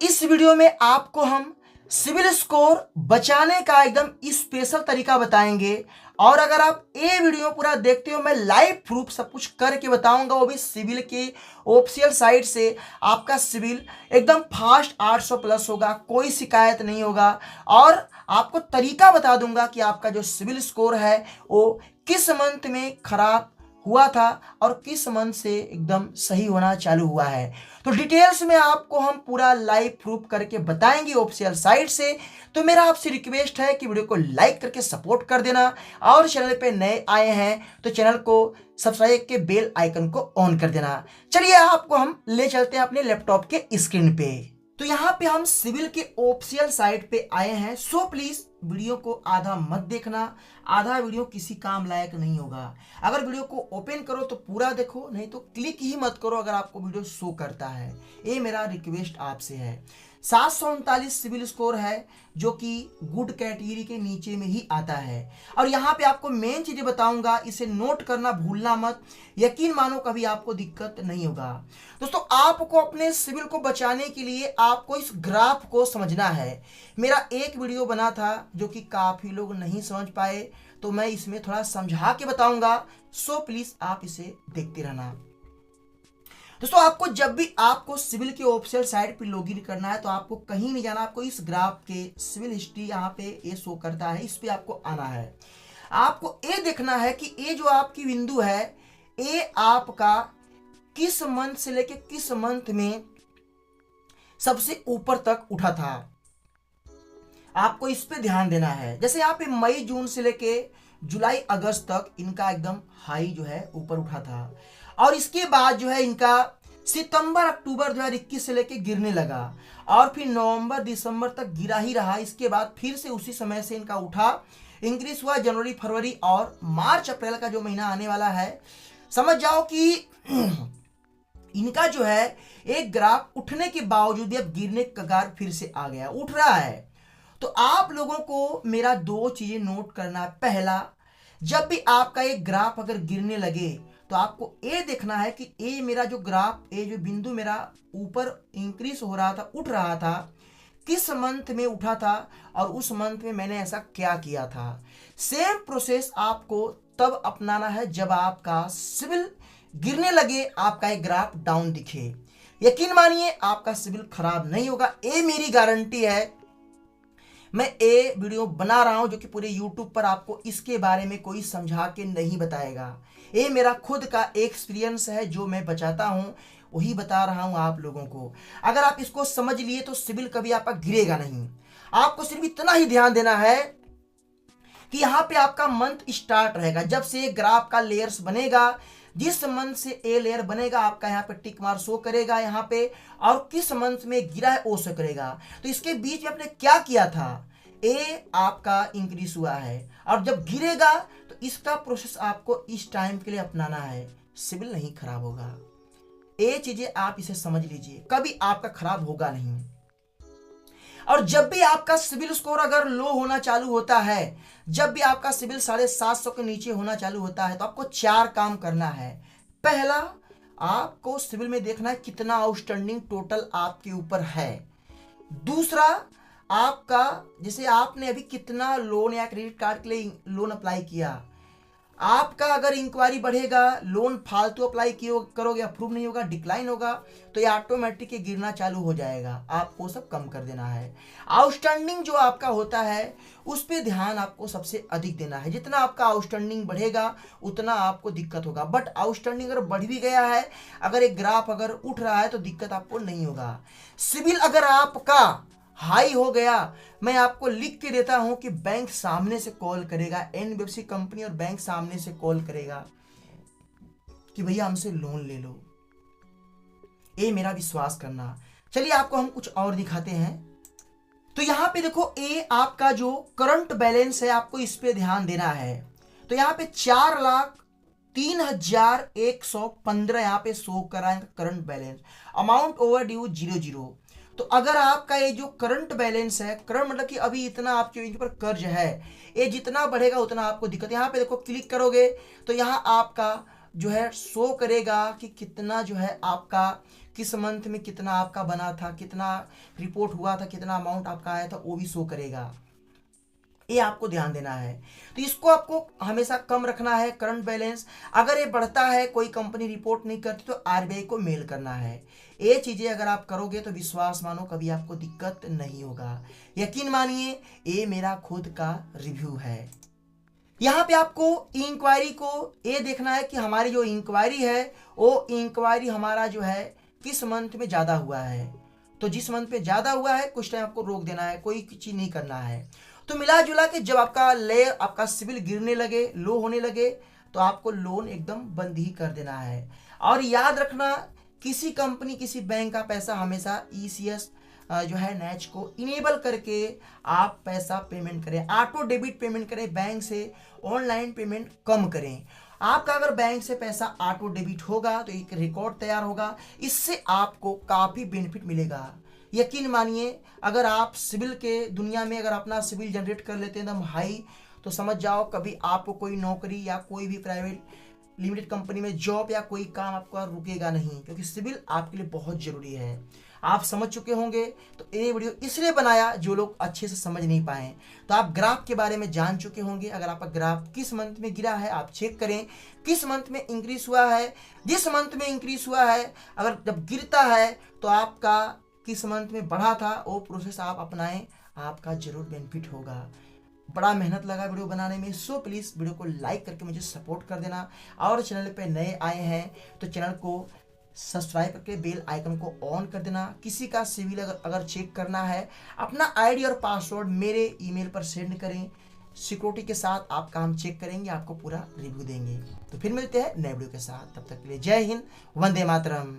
इस वीडियो में आपको हम सिविल स्कोर बचाने का एकदम स्पेशल तरीका बताएंगे। और अगर आप ये वीडियो पूरा देखते हो, मैं लाइव प्रूफ सब कुछ करके बताऊंगा, वो भी सिविल के ऑफिशियल साइट से। आपका सिविल एकदम फास्ट 800 प्लस होगा, कोई शिकायत नहीं होगा। और आपको तरीका बता दूंगा कि आपका जो सिविल स्कोर है वो किस मंथ में खराब हुआ था और किस मंथ से एकदम सही होना चालू हुआ है। तो डिटेल्स में आपको हम पूरा लाइव प्रूफ करके बताएंगे ऑफिशियल साइट से। तो मेरा आपसे रिक्वेस्ट है कि वीडियो को लाइक करके सपोर्ट कर देना, और चैनल पे नए आए हैं तो चैनल को सब्सक्राइब के बेल आइकन को ऑन कर देना। चलिए आपको हम ले चलते हैं अपने लैपटॉप के स्क्रीन पे। तो यहाँ पे हम सिविल के ऑफिशियल साइट पे आए हैं। सो प्लीज वीडियो को आधा मत देखना, आधा वीडियो किसी काम लायक नहीं होगा। अगर वीडियो को ओपन करो तो पूरा देखो, नहीं तो क्लिक ही मत करो अगर आपको वीडियो शो करता है। ये मेरा रिक्वेस्ट आपसे है। 739 सिविल स्कोर है, जो कि गुड कैटेगरी के नीचे में ही आता है। और यहाँ पे आपको मेन चीजें बताऊंगा, इसे नोट करना भूलना मत। यकीन मानो कभी आपको दिक्कत नहीं होगा। दोस्तों, आपको अपने सिविल को बचाने के लिए आपको इस ग्राफ को समझना है। मेरा एक वीडियो बना था जो कि काफी लोग नहीं समझ पाए, तो मैं इसमें थोड़ा समझा के बताऊंगा। सो प्लीज आप इसे देखते रहना। दोस्तों, आपको जब भी आपको सिविल के ऑफिशियल साइट पे लॉगिन करना है तो आपको कहीं नहीं जाना। आपको इस ग्राफ के सिविल हिस्ट्री यहाँ पे ये शो करता है, इस पे आपको आना है। आपको ये देखना है कि ये जो आपकी बिंदु है, ये आपका किस मंथ से लेके किस मंथ में सबसे ऊपर तक उठा था। आपको इस पे ध्यान देना है। जैसे यहाँ पे मई जून से लेके जुलाई अगस्त तक इनका एकदम हाई जो है ऊपर उठा था, और इसके बाद जो है इनका सितंबर अक्टूबर 2021 से लेके गिरने लगा, और फिर नवंबर दिसंबर तक गिरा ही रहा। इसके बाद फिर से उसी समय से इनका उठा, इंक्रीज हुआ। जनवरी फरवरी और मार्च अप्रैल का जो महीना आने वाला है, समझ जाओ कि इनका जो है एक ग्राफ उठने के बावजूद अब गिरने का कगार फिर से आ गया, उठ रहा है। तो आप लोगों को मेरा दो चीजें नोट करना है। पहला, जब भी आपका एक ग्राफ अगर गिरने लगे तो आपको ये देखना है कि ये मेरा जो ग्राफ, ये जो बिंदु मेरा ऊपर इंक्रीज हो रहा था, उठ रहा था, किस मंथ में उठा था और उस मंथ में मैंने ऐसा क्या किया था। सेम प्रोसेस आपको तब अपनाना है जब आपका सिविल गिरने लगे, आपका एक ग्राफ डाउन दिखे। यकीन मानिए आपका सिविल खराब नहीं होगा, ये मेरी गारंटी है। मैं ये वीडियो बना रहा हूं जो कि पूरे YouTube पर आपको इसके बारे में कोई समझा के नहीं बताएगा। ये मेरा खुद का एक्सपीरियंस है, जो मैं बचाता हूं वही बता रहा हूं आप लोगों को। अगर आप इसको समझ लिए तो सिविल कभी आपका गिरेगा नहीं। आपको सिर्फ इतना ही ध्यान देना है कि यहाँ पे आपका मंथ स्टार्ट रहेगा, जब से ग्राफ का लेयर्स बनेगा, जिस मंथ से ए लेयर बनेगा आपका यहाँ पे टिक मार्क शो करेगा यहाँ पे, और किस मंथ में गिरा है वो शो करेगा। तो इसके बीच में आपने क्या किया था, ए आपका इंक्रीज हुआ है, और जब गिरेगा तो इसका प्रोसेस आपको इस टाइम के लिए अपनाना है। सिविल नहीं खराब होगा, ये चीजें आप इसे समझ लीजिए, कभी आपका खराब होगा नहीं। और जब भी आपका सिविल स्कोर अगर लो होना चालू होता है, जब भी आपका सिविल 750 के नीचे होना चालू होता है, तो आपको 4 काम करना है। पहला, आपको सिविल में देखना है कितना आउटस्टैंडिंग टोटल आपके ऊपर है। दूसरा, आपका जैसे आपने अभी कितना लोन या क्रेडिट कार्ड के लिए लोन अप्लाई किया, आपका अगर इंक्वायरी बढ़ेगा, लोन फालतू अप्लाई करोगे, अप्रूव नहीं होगा, डिक्लाइन होगा, तो ये ऑटोमेटिक गिरना चालू हो जाएगा। आपको सब कम कर देना है। आउटस्टैंडिंग जो आपका होता है उस पर ध्यान आपको सबसे अधिक देना है। जितना आपका आउटस्टैंडिंग बढ़ेगा उतना आपको दिक्कत होगा। बट आउटस्टैंडिंग अगर बढ़ भी गया है, अगर एक ग्राफ अगर उठ रहा है, तो दिक्कत आपको नहीं होगा। सिविल अगर आपका हाई हो गया, मैं आपको लिख के देता हूं कि बैंक सामने से कॉल करेगा, एनबीएफसी कंपनी और बैंक सामने से कॉल करेगा कि भैया हमसे लोन ले लो। ये मेरा विश्वास करना। चलिए आपको हम कुछ और दिखाते हैं। तो यहां पे देखो, ये आपका जो करंट बैलेंस है, आपको इस पे ध्यान देना है। तो यहां पे 4,03,115 यहां पे शो करा है current balance. Amount over due 00। तो अगर आपका ये जो करंट बैलेंस है, करंट मतलब कि अभी इतना आपके ऊपर कर्ज है, ये जितना बढ़ेगा उतना आपको दिक्कत। यहाँ पे देखो, क्लिक करोगे तो यहाँ आपका जो है शो करेगा कि कितना जो है आपका किस मंथ में कितना आपका बना था, कितना रिपोर्ट हुआ था, कितना अमाउंट आपका आया था, वो भी शो करेगा। ये आपको ध्यान देना है। तो इसको आपको हमेशा कम रखना है करंट बैलेंस। अगर ये बढ़ता है, कोई कंपनी रिपोर्ट नहीं करती, तो आरबीआई को मेल करना है। ये चीज़ें अगर आप करोगे तो विश्वास मानो कभी आपको दिक्कत नहीं होगा। यकीन मानिए, ये मेरा खुद का रिव्यू है। यहाँ पे आपको इंक्वायरी को ये देखना है कि हमारी जो इंक्वायरी है वो इंक्वायरी हमारा जो है किस मंथ में ज़्यादा हुआ है। तो जिस मंथ पे ज़्यादा हुआ है कुछ टाइम आपको रोक देना है, कोई चीज़ नहीं करना है। तो मिला जुला के जब आपका सिविल गिरने लगे, लो होने लगे, तो आपको लोन एकदम बंद ही कर देना है। और याद रखना, किसी कंपनी किसी बैंक का पैसा हमेशा ईसीएस जो है नैच को इनेबल करके आप पैसा पेमेंट करें, ऑटो डेबिट पेमेंट करें बैंक से, ऑनलाइन पेमेंट कम करें। आपका अगर बैंक से पैसा ऑटो डेबिट होगा तो एक रिकॉर्ड तैयार होगा, इससे आपको काफ़ी बेनिफिट मिलेगा। यकीन मानिए, अगर आप सिविल के दुनिया में अगर अपना सिविल जनरेट कर लेते हैं एकदम हाई, तो समझ जाओ कभी आपको कोई नौकरी या कोई भी प्राइवेट लिमिटेड कंपनी में जॉब या कोई काम आपका रुकेगा नहीं, क्योंकि सिविल आपके लिए बहुत ज़रूरी है। आप समझ चुके होंगे। तो ये वीडियो इसलिए बनाया जो लोग अच्छे से समझ नहीं पाए। तो आप ग्राफ के बारे में जान चुके होंगे। अगर आपका ग्राफ किस मंथ में गिरा है आप चेक करें, किस मंथ में इंक्रीज हुआ है। जिस मंथ में इंक्रीज हुआ है, अगर जब गिरता है तो आपका किस मंथ में बढ़ा था, वो प्रोसेस आप अपनाएं, आपका जरूर बेनिफिट होगा। बड़ा मेहनत लगा वीडियो बनाने में, सो प्लीज़ वीडियो को लाइक करके मुझे सपोर्ट कर देना। और चैनल पे नए आए हैं तो चैनल को सब्सक्राइब करके बेल आइकन को ऑन कर देना। किसी का सिविल अगर चेक करना है, अपना आईडी और पासवर्ड मेरे ईमेल पर सेंड करें। सिक्योरिटी के साथ आपका हम चेक करेंगे, आपको पूरा रिव्यू देंगे। तो फिर मिलते हैं नए वीडियो के साथ, तब तक के लिए जय हिंद, वंदे मातरम।